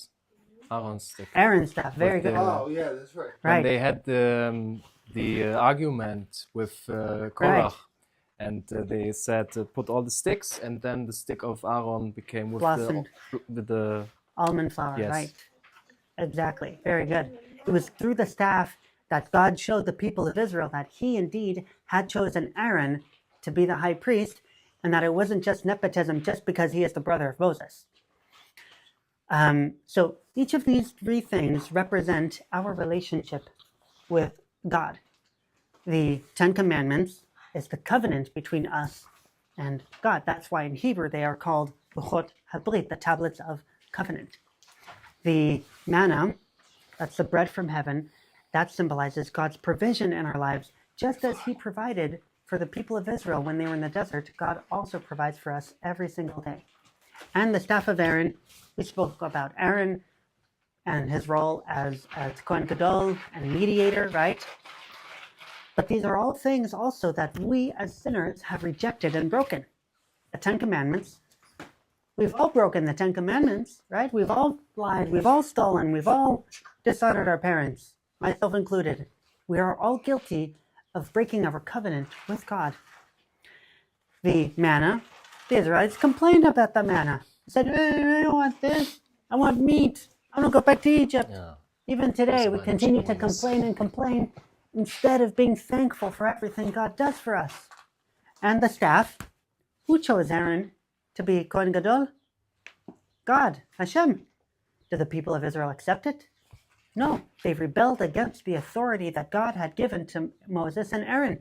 Aaron's stick. Aaron's staff. Very good. Oh, yeah, that's right. When they had the argument with Korach, and they said put all the sticks, and then the stick of Aaron became with the almond flour. Yes. Right. Exactly. Very good. It was through the staff that God showed the people of Israel that he indeed had chosen Aaron to be the high priest, and that it wasn't just nepotism just because he is the brother of Moses. So each of these three things represent our relationship with God. The Ten Commandments is the covenant between us and God. That's why in Hebrew they are called Luchot HaBrit, the tablets of covenant. The manna, that's the bread from heaven, that symbolizes God's provision in our lives. Just as he provided for the people of Israel when they were in the desert, God also provides for us every single day. And the staff of Aaron, we spoke about Aaron and his role as Kohen Gadol and mediator, right? But these are all things also that we as sinners have rejected and broken. The Ten Commandments, we've all broken the Ten Commandments, right? We've all lied, we've all stolen, we've all dishonored our parents, myself included. We are all guilty of breaking our covenant with God. The manna, the Israelites complained about the manna. They said, I don't want this, I want meat, I want to go back to Egypt. Yeah. Even today, we continue to complain and complain instead of being thankful for everything God does for us. And the staff, who chose Aaron to be Kohen Gadol? God, Hashem. Did the people of Israel accept it? No, they've rebelled against the authority that God had given to Moses and Aaron.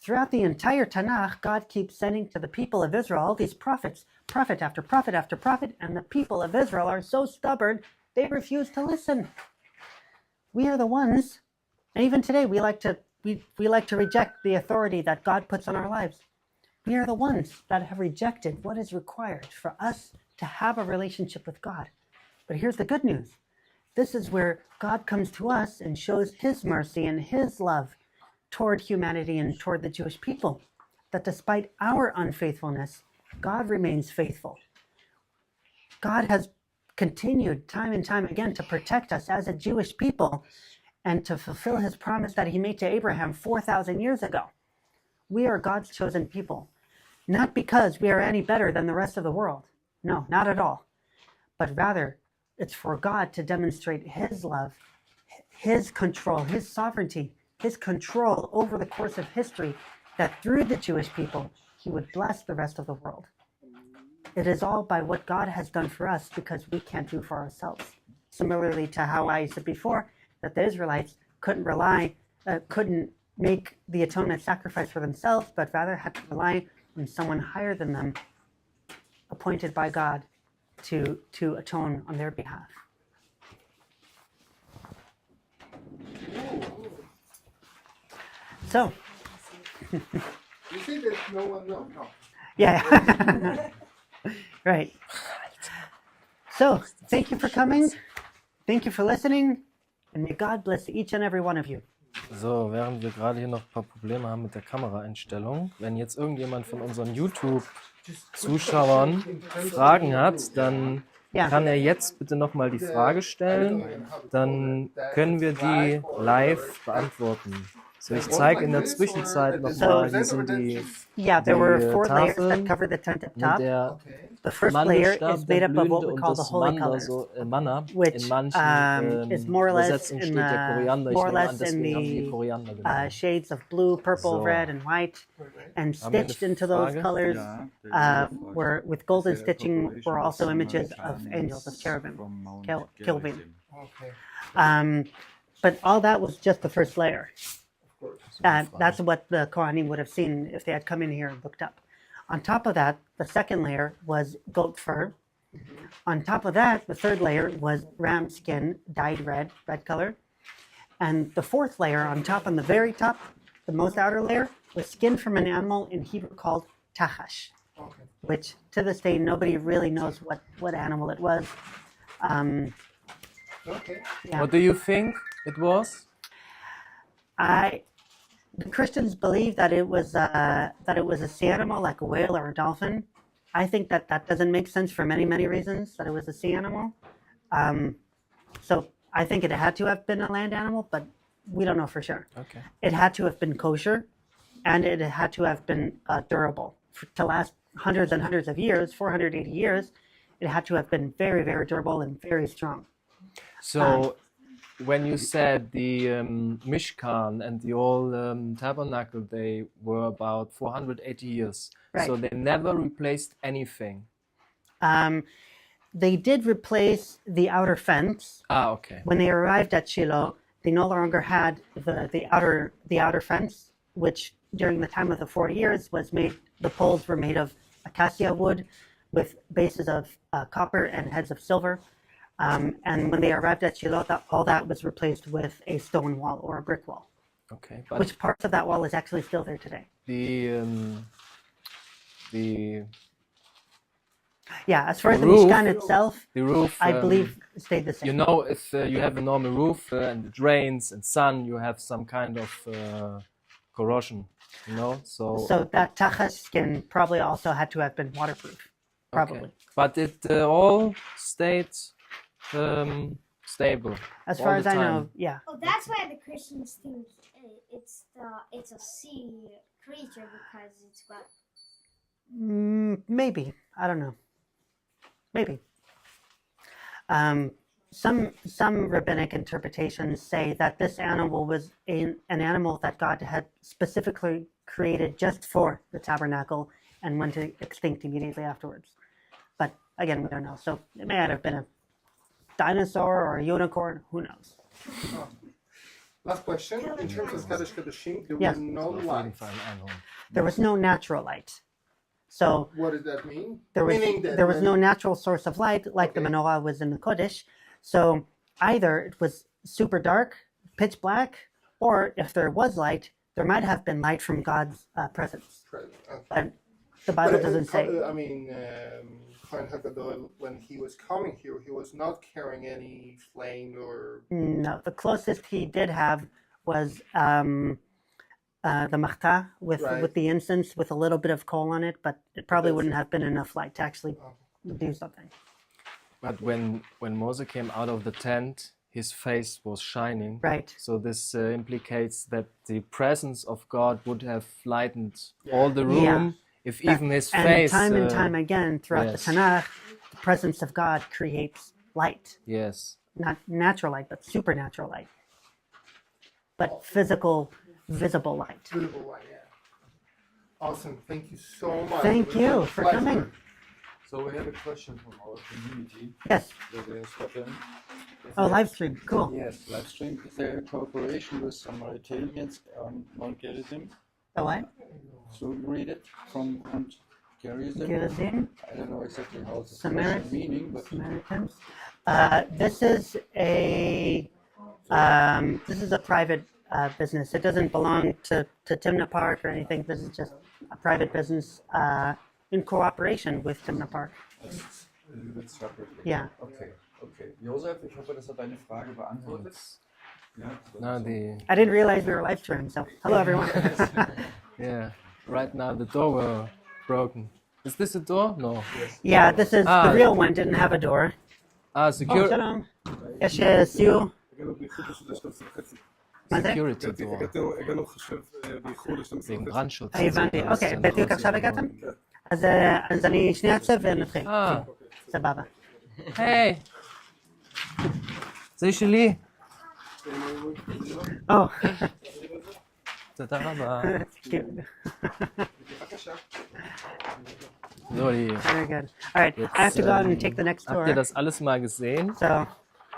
Throughout the entire Tanakh, God keeps sending to the people of Israel all these prophets, prophet after prophet after prophet, and the people of Israel are so stubborn, they refuse to listen. We are the ones, and even today we like to reject the authority that God puts on our lives. We are the ones that have rejected what is required for us to have a relationship with God. But here's the good news. This is where God comes to us and shows his mercy and his love toward humanity and toward the Jewish people. That despite our unfaithfulness, God remains faithful. God has continued time and time again to protect us as a Jewish people and to fulfill his promise that he made to Abraham 4,000 years ago. We are God's chosen people, not because we are any better than the rest of the world. No, not at all. But rather, it's for God to demonstrate his love, his control, his sovereignty, his control over the course of history, that through the Jewish people, he would bless the rest of the world. It is all by what God has done for us because we can't do for ourselves. Similarly to how I said before, that the Israelites couldn't make the atonement sacrifice for themselves, but rather had to rely on someone higher than them, appointed by God to atone on their behalf. So, you say that no one knows? No. Yeah. Right. So, thank you for coming. Thank you for listening. And may God bless each and every one of you. So, während wir gerade hier noch ein paar Probleme haben mit der Kameraeinstellung, wenn jetzt irgendjemand von unseren YouTube-Zuschauern Fragen hat, dann kann er jetzt bitte nochmal die Frage stellen, dann können wir die live beantworten. So, ich zeige in der Zwischenzeit nochmal, hier sind die there were 4 layers that cover the tent at top. The first layer is made up of what we call the holy colors, which is more or less in the shades of blue, purple, red, and white. And stitched into those colors were with golden stitching were also images of angels, of cherubim, Kelvin. But all that was just the first layer. That's what the Kohanim would have seen if they had come in here and looked up. On top of that, the second layer was goat fur. On top of that, the third layer was ram skin dyed red color. And the fourth layer on top, on the very top, the most outer layer, was skin from an animal in Hebrew called tachash, Okay. which to this day nobody really knows what animal it was. Okay. Yeah. What do you think it was? The Christians believe that it was a sea animal, like a whale or a dolphin. I think that doesn't make sense for many reasons, that it was a sea animal. So I think it had to have been a land animal, but we don't know for sure. Okay. It had to have been kosher, and it had to have been durable. To last hundreds and hundreds of years, 480 years, it had to have been very durable and very strong. So when you said the Mishkan and the old tabernacle, they were about 480 years. Right. So they never replaced anything. They did replace the outer fence. Okay. When they arrived at Shiloh, they no longer had the outer fence, which during the time of the 40 years was made. The poles were made of acacia wood, with bases of copper and heads of silver. And when they arrived at Shiloh, all that was replaced with a stone wall or a brick wall. Okay. But Which parts of that wall is actually still there today? Yeah, as far as the roof- Mishkan itself, the roof, I believe stayed the same. you know, if you have a normal roof and it rains and sun, you have some kind of corrosion, you know. So that tachash skin probably also had to have been waterproof, probably. Okay. But it all stayed stable. As all far the as I time. know, yeah. Oh, that's why the Christians think it's a sea creature because it's got. Maybe. I don't know. Maybe. Some rabbinic interpretations say that this animal was an animal that God had specifically created just for the tabernacle and went extinct immediately afterwards. But again, we don't know. So it may have been a dinosaur or a unicorn. Who knows? Last question. In terms of Kaddish Kaddishim, there Yes. was no light. There was no natural light. So What does that mean? there Meaning that was when- no natural source of light like the Okay. menorah was in the Kodesh. So either it was super dark, pitch black, or if there was light, there might have been light from God's presence. Okay. But the Bible But, doesn't say. I mean, Kohen HaGadol, when he was coming here, he was not carrying any flame or. No, the closest he did have was the mach Right. with the incense with a little bit of coal on it, but it probably wouldn't have been enough light to actually do something. But when Moses came out of the tent, his face was shining. Right. So this implicates that the presence of God would have lightened all the room Yeah. if even his And face. time and time again throughout yes. the Tanakh, the presence of God creates light. Yes. Not natural light, but supernatural light. But physical, visible light. Beautiful light, yeah. Awesome. Thank you so much. Thank It was you a for pleasure. coming. So we have a question from our community. Yes. That is Scotland. Oh, live stream. Cool. Yes, live stream. Is there a cooperation with Samaritans on Mount Gerizim? The what? So you read it from Mount Gerizim. Gerizim? I don't know exactly how it's Samaritan- meaning, but Samaritans. This is a private business. It doesn't belong to Timna Park or anything. This is just a private business in cooperation with Timna Park. it's separately. Yeah. Okay, okay. Josef, ich hoffe, das hat deine Frage beantwortet. Ja, Now the I didn't realize we were live streaming, so hello everyone. yeah. Right now the door were broken. Is this a door? No. Yeah, this is Ah. the real one. Didn't have a door. Ah, Oh, shalom. Yes, yes, you. security door. wegen Brandschutz. הבנתי. אוקיי, בדיוק עכשיו הגעתם? אז אני שנייה אצא ונתחיל. Ah, סבבה. hey. זה שלי. Oh, תודה רבה. cute. So, die, Very good. All right, I have to go out and take the next habt ihr tour. das alles mal gesehen? So,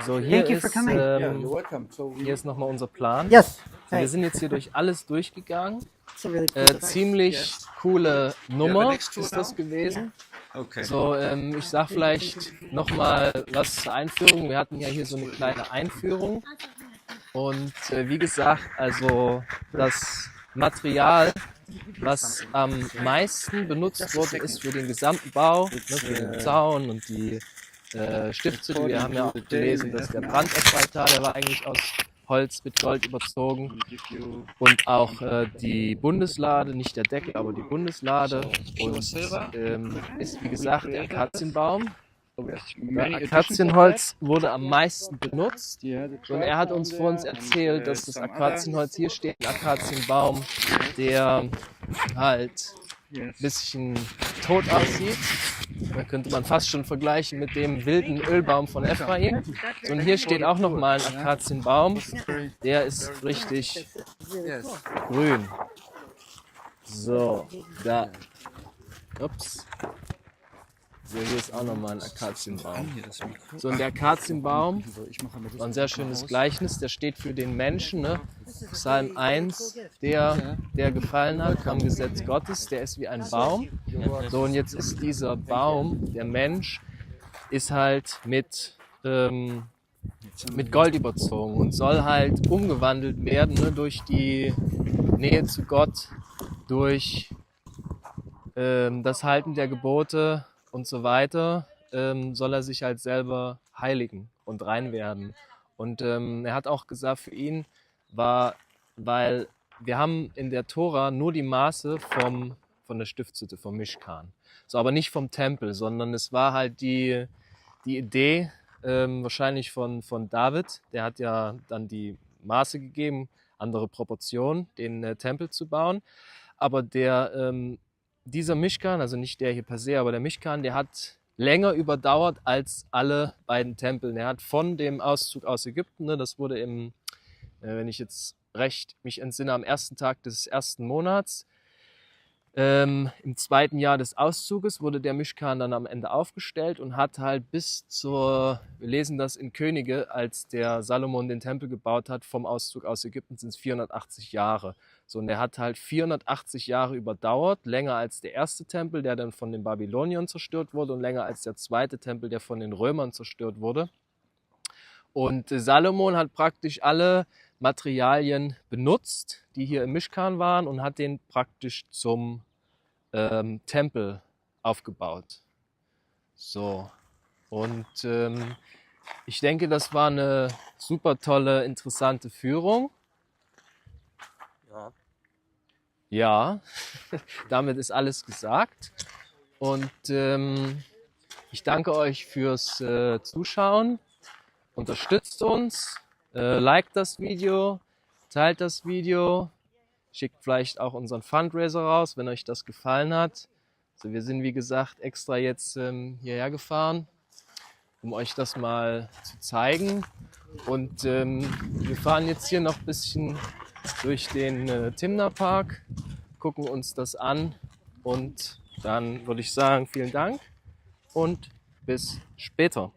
So, hier Thank you for ist, coming. Yeah, you're welcome. So we hier ist nochmal unser Plan. yes. So, wir Hey, sind jetzt hier durch alles durchgegangen. it's a really cool device. Ziemlich coole Nummer ist das gewesen. okay. So, ich sag vielleicht nochmal was zur Einführung. Wir hatten ja hier so eine kleine Einführung. Und wie gesagt, also das Material, was am meisten benutzt wurde, ist für den gesamten Bau, ne, für den Zaun und die Stiftshütte. Wir haben ja auch gelesen, dass der Brandopferaltar, der war eigentlich aus Holz mit Gold überzogen. Und auch die Bundeslade, nicht der Deckel, aber die Bundeslade. Und ist, wie gesagt, der Akazienbaum. Akazienholz wurde am meisten benutzt. Und er hat uns vor uns erzählt, dass das Akazienholz, hier steht, ein Akazienbaum, der halt ein bisschen tot aussieht. Da könnte man fast schon vergleichen mit dem wilden Ölbaum von Ephraim. So, und hier steht auch nochmal ein Akazienbaum. Der ist richtig grün. So, da. Ups. So, hier ist auch nochmal ein Akazienbaum. So, und der Akazienbaum war ein sehr schönes Gleichnis. Der steht für den Menschen, ne? Psalm 1, der gefallen hat am Gesetz Gottes, der ist wie ein Baum. So, und jetzt ist dieser Baum, der Mensch, ist halt mit Gold überzogen und soll halt umgewandelt werden, ne? Durch die Nähe zu Gott, durch das Halten der Gebote und so weiter, soll er sich halt selber heiligen und rein werden. Und er hat auch gesagt, für ihn war, weil wir haben in der Tora nur die Maße von der Stiftshütte, vom Mishkan. So, aber nicht vom Tempel, sondern es war halt die Idee, wahrscheinlich von David, der hat ja dann die Maße gegeben, andere Proportionen, den Tempel zu bauen. Aber dieser Mishkan, also nicht der hier per se, aber der Mishkan, der hat länger überdauert als alle beiden Tempel. Er hat von dem Auszug aus Ägypten, ne, das wurde wenn ich jetzt recht mich entsinne, am ersten Tag des ersten Monats, im zweiten Jahr des Auszuges wurde der Mishkan dann am Ende aufgestellt und hat halt bis wir lesen das in Könige, als der Salomon den Tempel gebaut hat, vom Auszug aus Ägypten sind es 480 Jahre. So, und der hat halt 480 Jahre überdauert, länger als der erste Tempel, der dann von den Babyloniern zerstört wurde und länger als der zweite Tempel, der von den Römern zerstört wurde. Und Salomon hat praktisch alle Materialien benutzt, die hier im Mishkan waren und hat den praktisch zum Tempel aufgebaut. So, und ich denke, das war eine super tolle, interessante Führung. Ja, damit ist alles gesagt. Und ich danke euch fürs Zuschauen. Unterstützt uns, liked das Video, teilt das Video, schickt vielleicht auch unseren Fundraiser raus, wenn euch das gefallen hat. Also wir sind, wie gesagt, extra jetzt hierher gefahren, um euch das mal zu zeigen. Und wir fahren jetzt hier noch ein bisschen durch den Timna Park, gucken uns das an und dann würde ich sagen, vielen Dank und bis später.